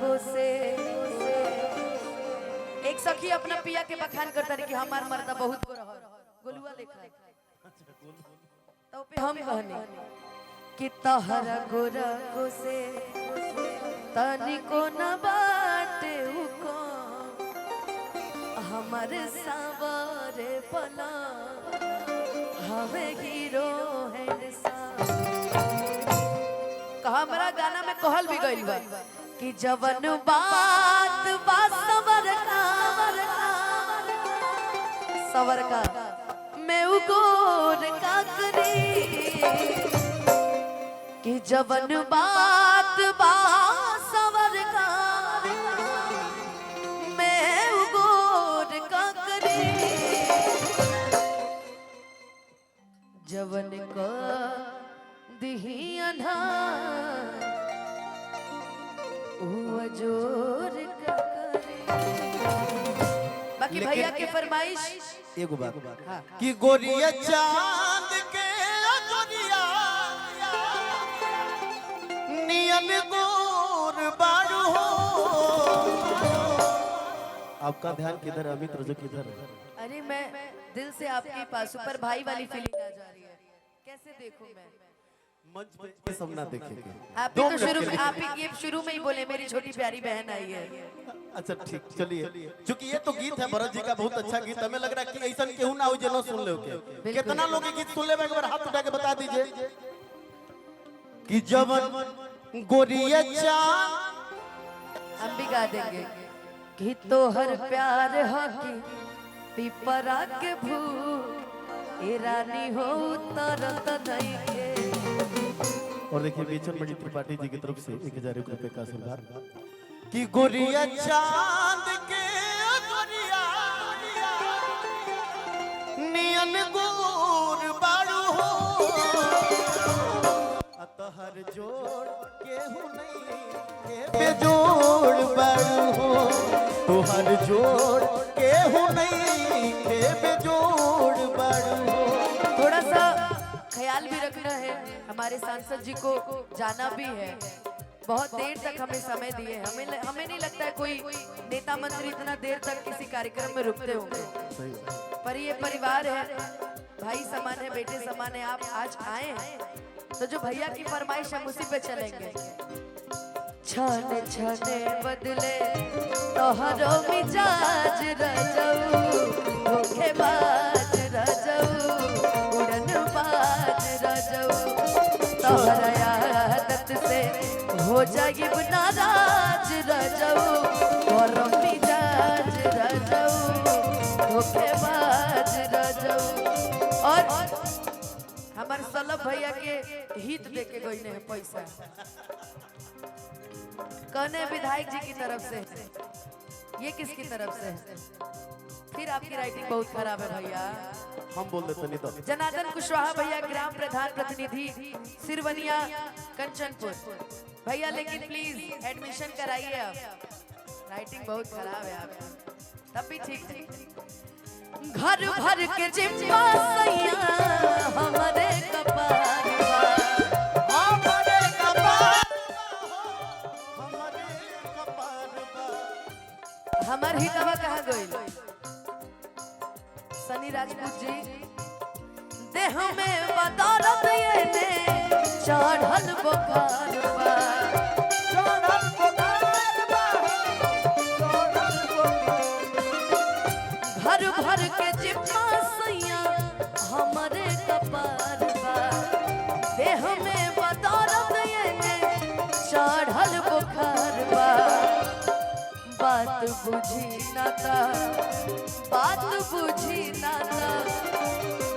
से एक सखी अपना पिया के बखान करता रही कि हमार मर्दा बहुत गोलुआ लेखा तो पे हम कहने कि तहरा गोरा को से तनिको न बाटे उको हमारे सावरे पला हमें हीरो हैंडसम कहा हमारा गाना में कहल भी गइल बा कि जवन बात बा सवर का मैं उगोर का करी कि जवन बात बा सवर का मैं उगोर का करी जवन का दिही अनहार जोर का बाकी भैया के फरमाइश एगो बात कि गोरिया चांद के गोरिया नियन गोर बारू हो। आपका ध्यान किधर अमित रजो किधर है? अरे मैं दिल से आपके पास ऊपर भाई वाली फीलिंग आ जा रही है। कैसे देखूं मैं मंच पे सब ना देखेंगे। आप तो शुरू में ही बोले मेरी छोटी प्यारी बहन आई है। अच्छा ठीक चलिए क्योंकि ये तो गीत है भरत जी का बहुत अच्छा गीत हमें लग रहा है कि ऐसा केहू ना हो जो सुन ले के कितना लोग गीत सुन ले एक बार हाथ उठा के बता दीजिए कि जवन गोरिया चांद हम भी गा देंगे कि तोहर प्यार हकी पिपरा के भू ए रानी हो तरत नहीं के। और देखिए बेचन बड़ी त्रिपाठी जी की तरफ से 1000 रुपए का आशीर्वाद कि गोरिया चांद के गोरिया नियन गोर बारू हो अतहर जोड़ केहू नहीं के बेजोड़ बारू हो तोहर जोड़ केहू नहीं के बेजोड़ बारू हो। थोड़ा सा ख्याल भी रखना है हमारे सांसद जी को जाना भी है बहुत देर तक हमें समय दिए हमें नहीं लगता है कोई नेता मंत्री इतना देर तक किसी कार्यक्रम में रुकते होंगे पर ये परिवार है भाई समान है बेटे समान है आप आज आए हैं तो जो भैया की फरमाइश हम उसी पे चलेंगे। छाने छाने बदले तोहरो मिजाज रजऊ धोखेबाज रजऊ उड़नबाज रजऊ तोहरा आदत से हो जाए नाराज रजऊ और मिजाज रजऊ धोखेबाज रजऊ। और हमारे सलभ भैया के हित देके गई ने पैसा कहने विधायक जी की तरफ से ये किसकी तरफ से फिर आपकी राइटिंग बहुत खराब है भैया हम बोल देते नहीं तो जनार्दन कुशवाहा भैया ग्राम प्रधान प्रतिनिधि सिरवनिया कंचनपुर भैया लेकिन प्लीज एडमिशन कराइए आप राइटिंग बहुत खराब है आपकी तब भी ठीक है। घर भर के जिम्मा सैया हमारे कपार हमारे कपार हमार ही दवा कहाँ गई सनी राजपूत जी देह में बदौलत ये ने चढ़ल बुखार बा चढ़ल बुखार बा घर भर के जिम्मा सैया हमारे कपार बा देह में बदौलत ये ने चढ़ल बुखार बा बात बुझी नाता बात बुझी नाता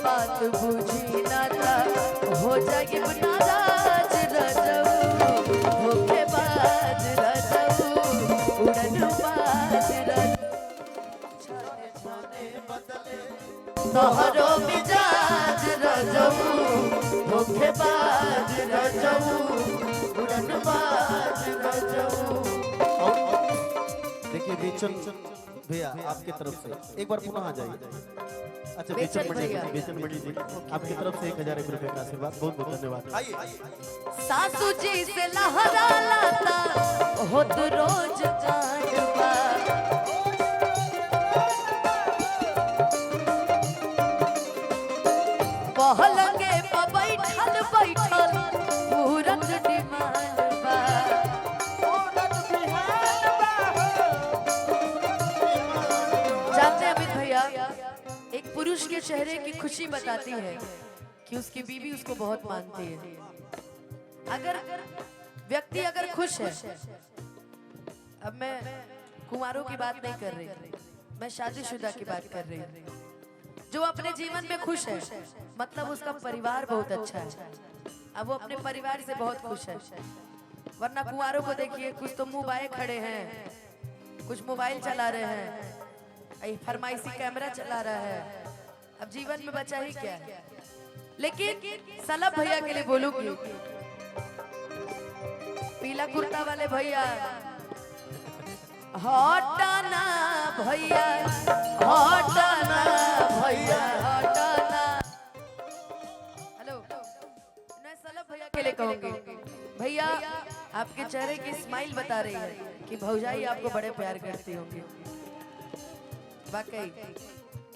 बात बुझी नाता हो जाए नाराज रजऊ धोखेबाज रजऊ उड़नबाज तोहरो मिजाज रजऊ धोखेबाज रजऊ उड़नबाज रजऊ। देखिए बेचन भैया आपके तरफ से एक बार पुनः आ जाइए। अच्छा बेचन बेचन भैया। मणि जी आपकी तरफ से 1001 रुपए का आशीर्वाद, बहुत बहुत धन्यवाद। आइए सासू जी से लहरा लाता हो तो रोज काटवा, पहलंगे पर बैठल बैठल पूरत डिमांड बा। जानते हैं अमित भैया, एक पुरुष के चेहरे की खुशी बताती है कि उसकी बीवी उसको बहुत मानती है। अगर व्यक्ति अगर खुश है, अब मैं कुंवारों की बात नहीं कर रही, मैं शादीशुदा की बात कर रही हूँ, जो अपने जीवन में खुश है, मतलब उसका परिवार बहुत अच्छा है, अब वो अपने परिवार से बहुत खुश है। वरना कुंवारों को देखिए, कुछ तो मुंह बाए खड़े हैं, कुछ मोबाइल चला रहे हैं, फरमाइशी कैमरा चला रहा है, अब जीवन में बचा ही क्या है। लेकिन सलभ भैया के लिए बोलूंगी, पीला कुर्ता वाले भैया, हटाना भैया, हटाना भैया, हटाना। हेलो, मैं सलभ भैया के लिए कहूंगी, भैया आपके चेहरे की स्माइल बता रही है कि भौजाई आपको बड़े प्यार करती होंगी। वाकई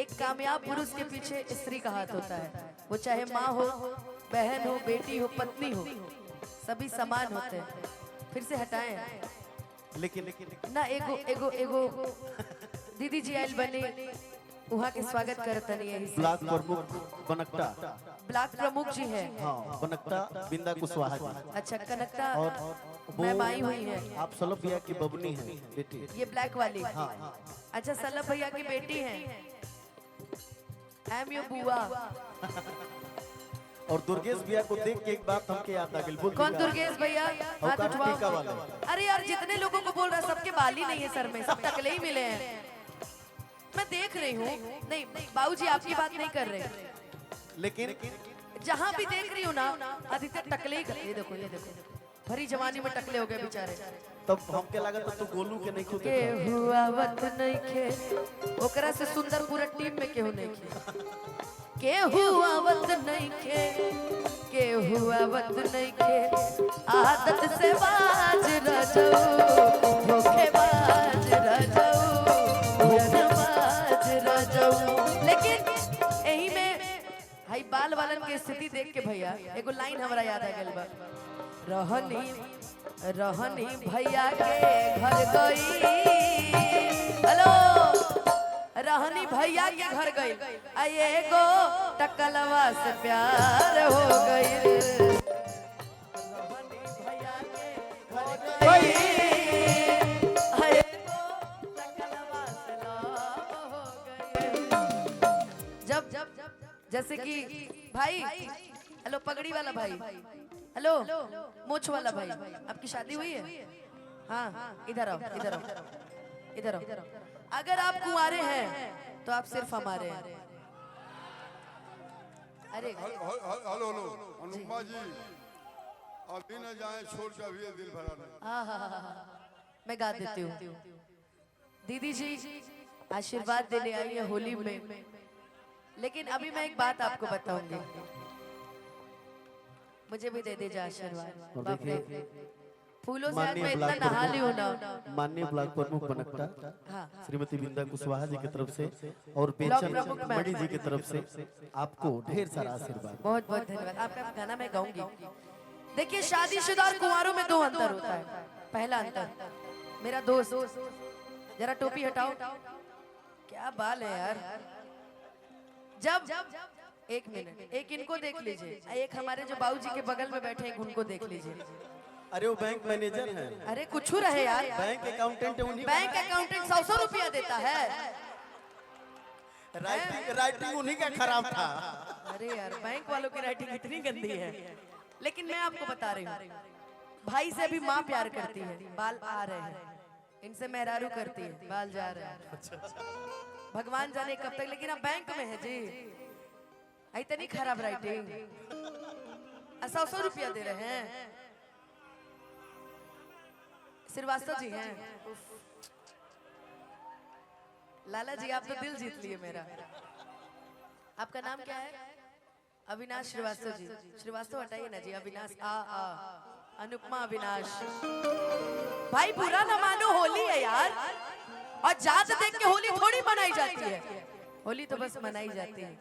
एक कामयाब पुरुष के पीछे स्त्री का हाथ होता है, वो चाहे माँ हो, बहन हो, बेटी हो, पत्नी हो, सभी समान होते हैं। फिर से हटाएं लेकिन ना, एगो एगो एगो दीदी जी आयल बने, वहाँ के स्वागत करता नहीं है। ब्लॉक प्रमुख बनकटा, ब्लॉक प्रमुख जी हैं। हाँ बनकटा बिंदा कुशवाहा जी। अच्छा कनकता और मैं माई हुई है। आप सलभ भैया की बबनी है बेटी। ये ब्लैक वाली। हाँ अच्छा सलभ भैया की बेटी है, एम यू बुआ। और दुर्गेश भैया को देख के एक बात हमके याद आ गई। बोल कौन दुर्गेश भैया? हाथ टीका उठवाओ। वाला। अरे यार जितने लोगों को बोल रहा है सबके बाल ही नहीं है सर में, सब टकले ही मिले हैं। मैं देख रही हूँ, नहीं बाबूजी आपकी बात नहीं कर रहे, लेकिन जहाँ भी देख रही हूँ ना अधिकतर टकले ही। ये देखो ये देखो, भरी जवानी में टकले हो गए बेचारे। तब हमके लागत तू गोलू के नहीं खुद के हुआ वत नहीं खे, ओकरा से सुंदर पूरा टीम में केहू नहीं खे। के हुआ वत नहीं खे, के हुआ वत नहीं खे, आदत से बाज रजो, धोखेबाज रजो, धोखेबाज रजो। लेकिन यही में भाई बाल वालन की स्थिति देख के भैया एगो लाइन हमारा याद आ गइल बा, रहनी रहनी भैया के घर गई। हेलो, रहनी भैया के घर गई, आये गो टकलवा से प्यार हो गई। रहनी भैया के घर गई, आये गो टकलवा से लव हो गई। जब जैसे कि भाई, हेलो पगड़ी वाला भाई, हेलो मोछ वाला भाई, आपकी शादी हुई है? हाँ इधर आओ, इधर आओ, इधर आओ। अगर आप कुंवारे हैं तो आप सिर्फ हमारे हैं। अरे हेलो हेलो अनुपमा जी, अभी न जाए छोड़ कर भी दिल भरा नहीं। हाँ, मैं गा देती हूँ। दीदी जी आशीर्वाद देने आई है होली में, लेकिन अभी मैं एक बात आपको बताऊंगी, मुझे भी दे दीजिए आशीर्वाद। बाप रे, फूलों से आज मैं इतना नहा ली हूँ ना। माननीय ब्लॉक प्रमुख बनकटा हाँ, श्रीमती बिंदा कुशवाहा जी की तरफ से और ब्लॉक पेचन प्रमुख मैम। मणि जी की तरफ से आपको ढेर सारा आशीर्वाद। बहुत बहुत धन्यवाद। आपका गाना मैं गाऊंगी। देखिए शादीशुदा और कुंवारों में दो अंतर होता है। पहला अंतर, मेरा दोस्त जरा टोपी हटाओ, क्या बाल है यार। जब एक मिनट, एक इनको देख लीजिए, एक हमारे जो बाबूजी के बगल में बैठे हैं उनको देख लीजिए। अरे वो बैंक मैनेजर है, अरे कुछ रहे यार, बैंक अकाउंटेंट है, उन्हीं बैंक अकाउंटेंट 100 रुपया देता है। राइटिंग उन्हीं का खराब था। अरे यार बैंक वालों की राइटिंग इतनी गंदी है। लेकिन मैं आपको बता रही हूँ, भाई से भी माँ प्यार करती है। बाल आ रहे हैं, इनसे मेहरारू करती है, बाल जा रहे हैं। भगवान जाने कब तक, लेकिन अब बैंक में है जी, इतनी खराब राइटिंग। 100 रुपया दे रहे हैं। श्रीवास्तव जी हैं, लाला जी आप तो दिल जीत लिए मेरा। आपका नाम क्या है? अविनाश श्रीवास्तव जी। श्रीवास्तव हटाइए ना जी, अविनाश अनुपमा अविनाश। भाई बुरा ना मानो, होली है यार, और जात देख के होली थोड़ी मनाई जाती है। होली तो बस मनाई जाती है,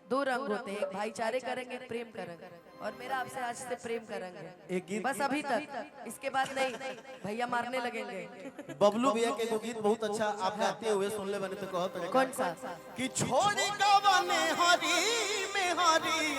दो रंग होते हैं, एक भाईचारे का रंग, एक प्रेम का रंग। और मेरा आपसे आज से प्रेम का रंग है, एक गीत बस अभी तक, इसके बाद नहीं, भैया मारने लगेंगे। बबलू भैया के एगो गीत बहुत अच्छा आप गाते हुए सुन ले बने तो कहत कौन सा? कि छोड़ी गवाने हरी में हरी